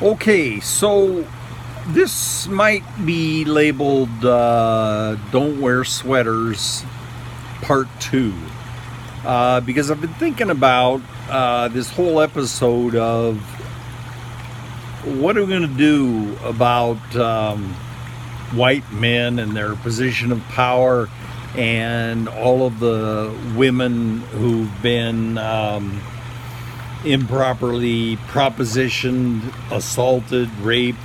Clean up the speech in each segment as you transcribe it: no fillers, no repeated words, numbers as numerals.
Okay, so this might be labeled Don't Wear Sweaters Part 2. Because I've been thinking about this whole episode of what are we going to do about white men and their position of power and all of the women who've been improperly propositioned, assaulted, raped,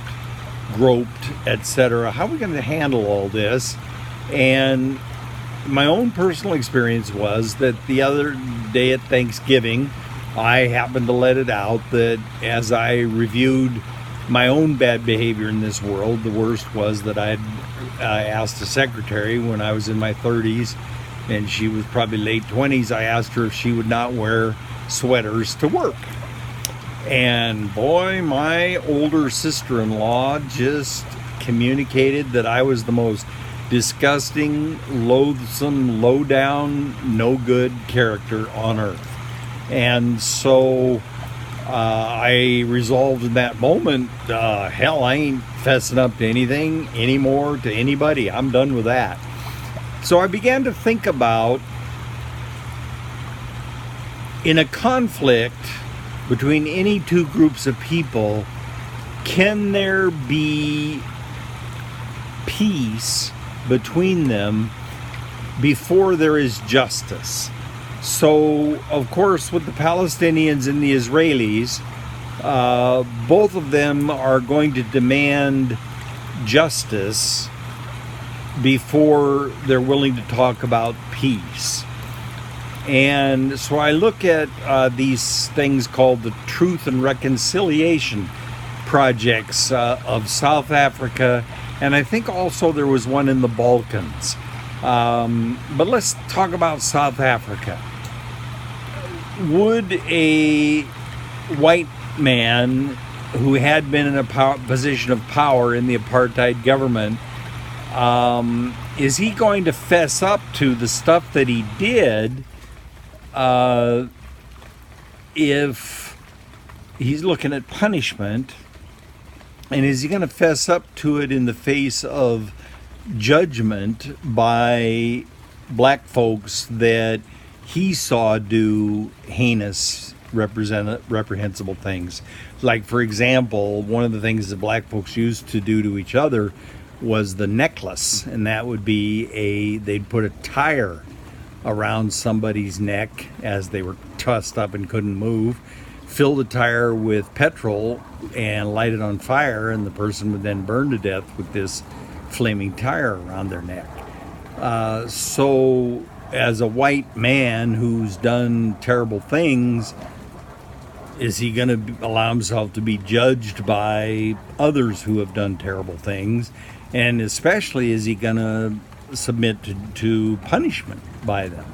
groped, etc. How are we going to handle all this? And my own personal experience was that the other day at Thanksgiving, I happened to let it out that as I reviewed my own bad behavior in this world, the worst was that I'd asked a secretary when I was in my 30s, and she was probably late 20s. I asked her if she would not wear sweaters to work. And boy, my older sister-in-law just communicated that I was the most disgusting, loathsome, low-down, no-good character on earth. And so I resolved in that moment, hell, I ain't fessing up to anything anymore, to anybody. I'm done with that. So I began to think about, in a conflict between any two groups of people, can there be peace between them before there is justice? So, of course, with the Palestinians and the Israelis, both of them are going to demand justice before they're willing to talk about peace. And so I look at these things called the Truth and Reconciliation projects of South Africa, and I think also there was one in the Balkans. But let's talk about South Africa. Would a white man who had been in a position of power in the apartheid government, is he going to fess up to the stuff that he did if he's looking at punishment? And is he going to fess up to it in the face of judgment by black folks that he saw do heinous, reprehensible things? Like, for example, one of the things that black folks used to do to each other was the necklace, and that would be they'd put a tire around somebody's neck as they were trussed up and couldn't move, fill the tire with petrol and light it on fire, and the person would then burn to death with this flaming tire around their neck. So as a white man who's done terrible things, is he going to allow himself to be judged by others who have done terrible things? And especially, is he going to submit to punishment by them?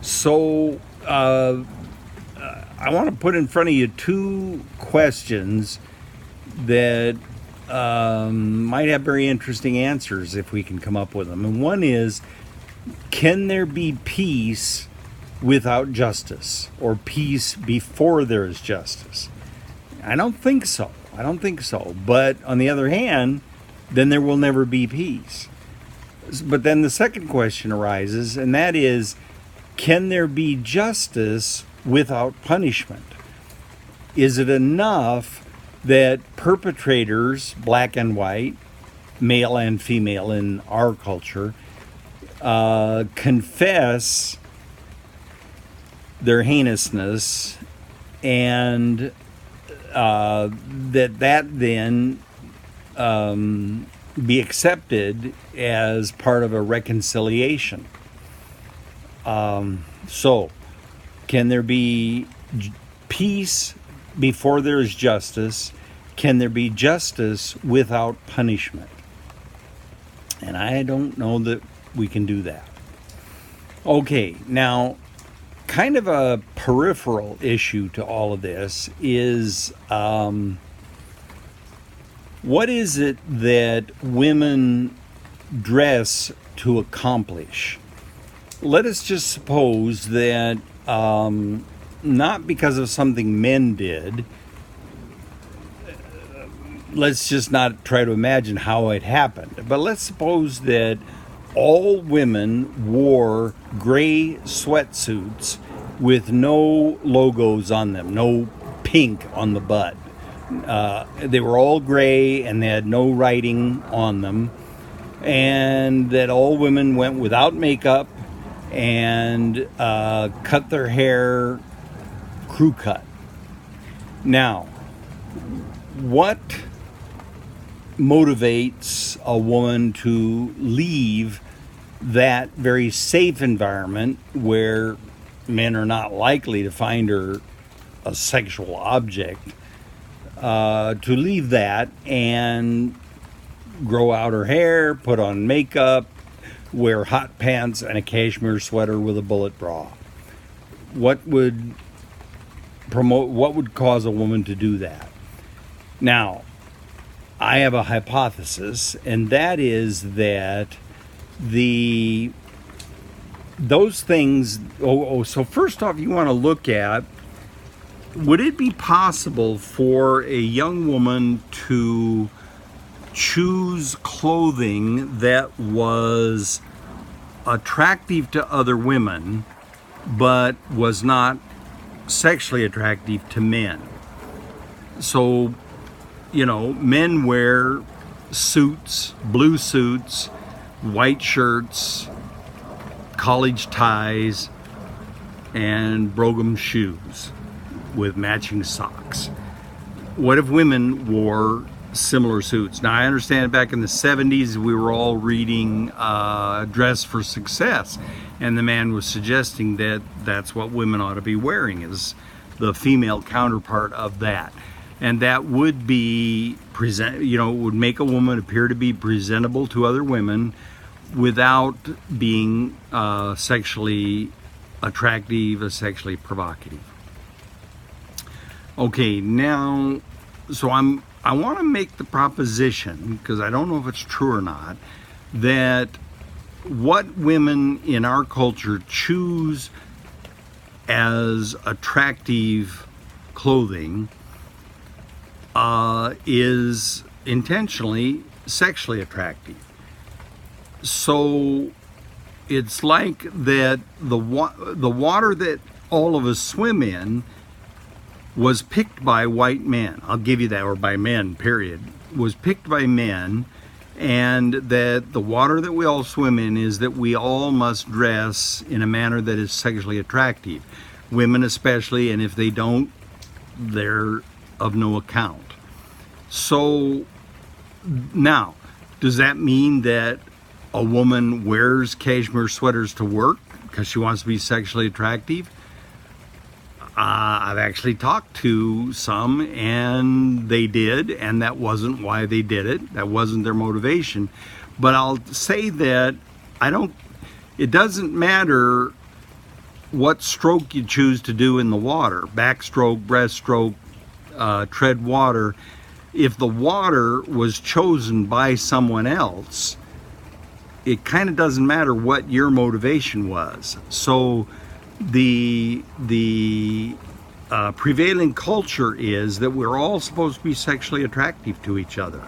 So I want to put in front of you two questions that might have very interesting answers if we can come up with them. And one is, can there be peace without justice, or peace before there is justice? I don't think so. But on the other hand, then there will never be peace. But then the second question arises, and that is, can there be justice without punishment? Is it enough that perpetrators, black and white, male and female in our culture, confess their heinousness, and that then be accepted as part of a reconciliation? So, can there be peace before there is justice? Can there be justice without punishment? And I don't know that we can do that. Okay, now, kind of a peripheral issue to all of this is, what is it that women dress to accomplish? Let us just suppose that not because of something men did, let's just not try to imagine how it happened. But let's suppose that all women wore gray sweatsuits with no logos on them, no pink on the butt. They were all gray and they had no writing on them. And that all women went without makeup and cut their hair crew cut. Now, what motivates a woman to leave that very safe environment where men are not likely to find her a sexual object, to leave that and grow out her hair, put on makeup, wear hot pants and a cashmere sweater with a bullet bra? What would cause a woman to do that? Now, I have a hypothesis, and that is that those things. So first off, you want to look at, would it be possible for a young woman to choose clothing that was attractive to other women, but was not sexually attractive to men? So, men wear suits, blue suits, white shirts, college ties, and Brougham shoes with matching socks. What if women wore similar suits? Now, I understand back in the 70s, we were all reading Dress for Success, and the man was suggesting that that's what women ought to be wearing, is the female counterpart of that. And that would be would make a woman appear to be presentable to other women without being sexually attractive, sexually provocative. Okay, now, so I want to make the proposition, because I don't know if it's true or not, that what women in our culture choose as attractive clothing is intentionally sexually attractive. So it's like that the water that all of us swim in was picked by white men. I'll give you that, or by men, period. Was picked by men, and that the water that we all swim in is that we all must dress in a manner that is sexually attractive. Women especially, and if they don't, they're of no account. So now, does that mean that a woman wears cashmere sweaters to work because she wants to be sexually attractive? I've actually talked to some, and they did, and that wasn't why they did it. That wasn't their motivation. But I'll say that it doesn't matter what stroke you choose to do in the water, backstroke, breaststroke, tread water. If the water was chosen by someone else, it kind of doesn't matter what your motivation was. So the prevailing culture is that we're all supposed to be sexually attractive to each other,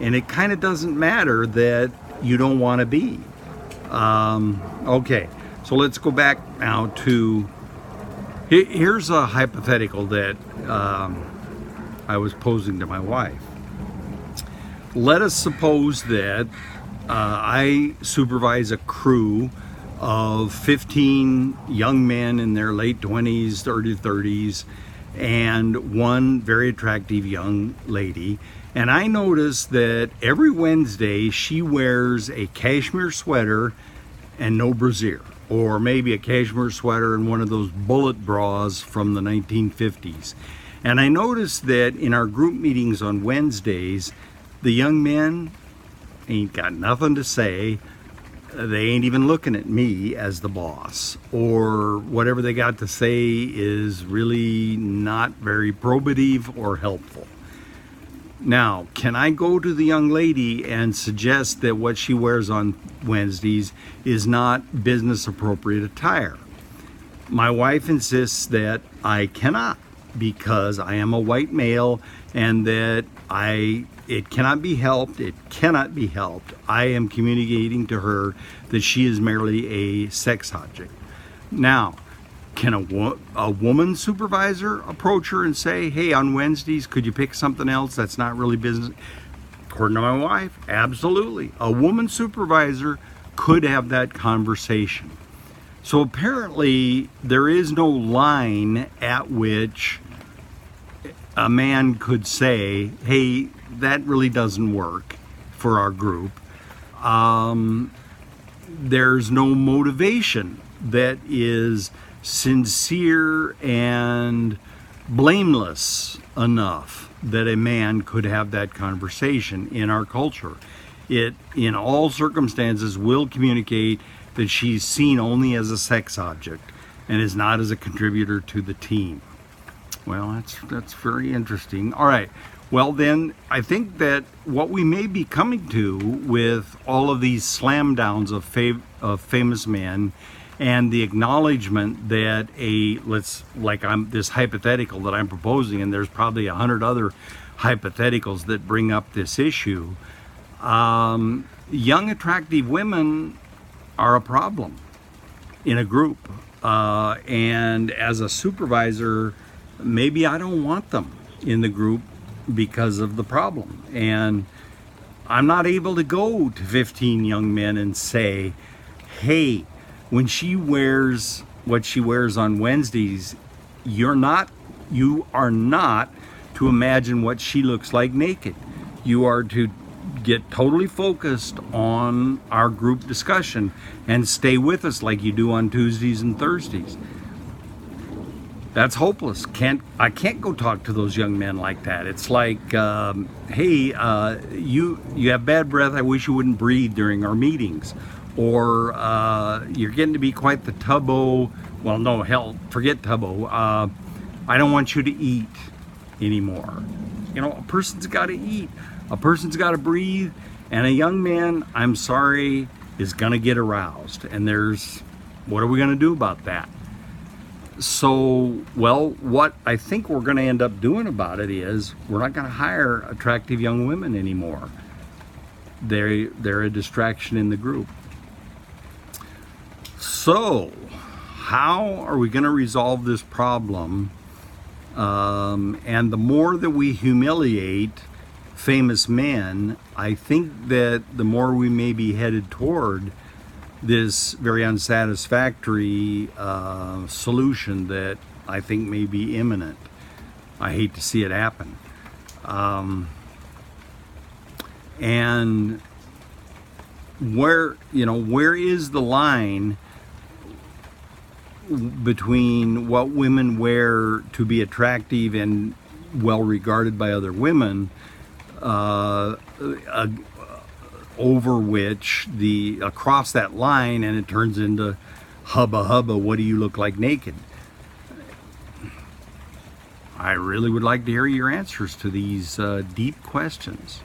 and it kind of doesn't matter that you don't want to be. Okay, so let's go back now to, here's a hypothetical that I was posing to my wife. Let us suppose that I supervise a crew of 15 young men in their late 20s, early 30s, and one very attractive young lady. And I notice that every Wednesday she wears a cashmere sweater and no brassiere, or maybe a cashmere sweater and one of those bullet bras from the 1950s. And I notice that in our group meetings on Wednesdays, the young men ain't got nothing to say. They ain't even looking at me as the boss, or whatever they got to say is really not very probative or helpful. Now, can I go to the young lady and suggest that what she wears on Wednesdays is not business appropriate attire? My wife insists that I cannot. because I am a white male and that it cannot be helped. It cannot be helped. I am communicating to her that she is merely a sex object. Now, can a woman supervisor approach her and say, hey, on Wednesdays, could you pick something else that's not really business? According to my wife, absolutely. A woman supervisor could have that conversation. So apparently there is no line at which a man could say, hey, that really doesn't work for our group. There's no motivation that is sincere and blameless enough that a man could have that conversation in our culture. It, in all circumstances, will communicate that she's seen only as a sex object and is not as a contributor to the team. Well, that's very interesting. All right. Well, then I think that what we may be coming to with all of these slam downs of famous men and the acknowledgement that this hypothetical that I'm proposing, and there's probably 100 other hypotheticals that bring up this issue. Young, attractive women are a problem in a group. And as a supervisor, maybe I don't want them in the group because of the problem. And I'm not able to go to 15 young men and say, hey, when she wears what she wears on Wednesdays, you are not to imagine what she looks like naked. You are to get totally focused on our group discussion and stay with us like you do on Tuesdays and Thursdays. That's hopeless. I can't go talk to those young men like that. It's like, hey, you have bad breath. I wish you wouldn't breathe during our meetings. Or you're getting to be quite the tubbo. Well, no, hell, forget tubbo. I don't want you to eat anymore. You know, a person's got to eat. A person's got to breathe. And a young man, I'm sorry, is going to get aroused. And what are we going to do about that? So, well, what I think we're going to end up doing about it is we're not going to hire attractive young women anymore. They're a distraction in the group. So, how are we going to resolve this problem? And the more that we humiliate famous men, I think that the more we may be headed toward this very unsatisfactory solution that I think may be imminent. I hate to see it happen. And where is the line between what women wear to be attractive and well regarded by other women, over which across that line, and it turns into hubba hubba, what do you look like naked? I really would like to hear your answers to these deep questions.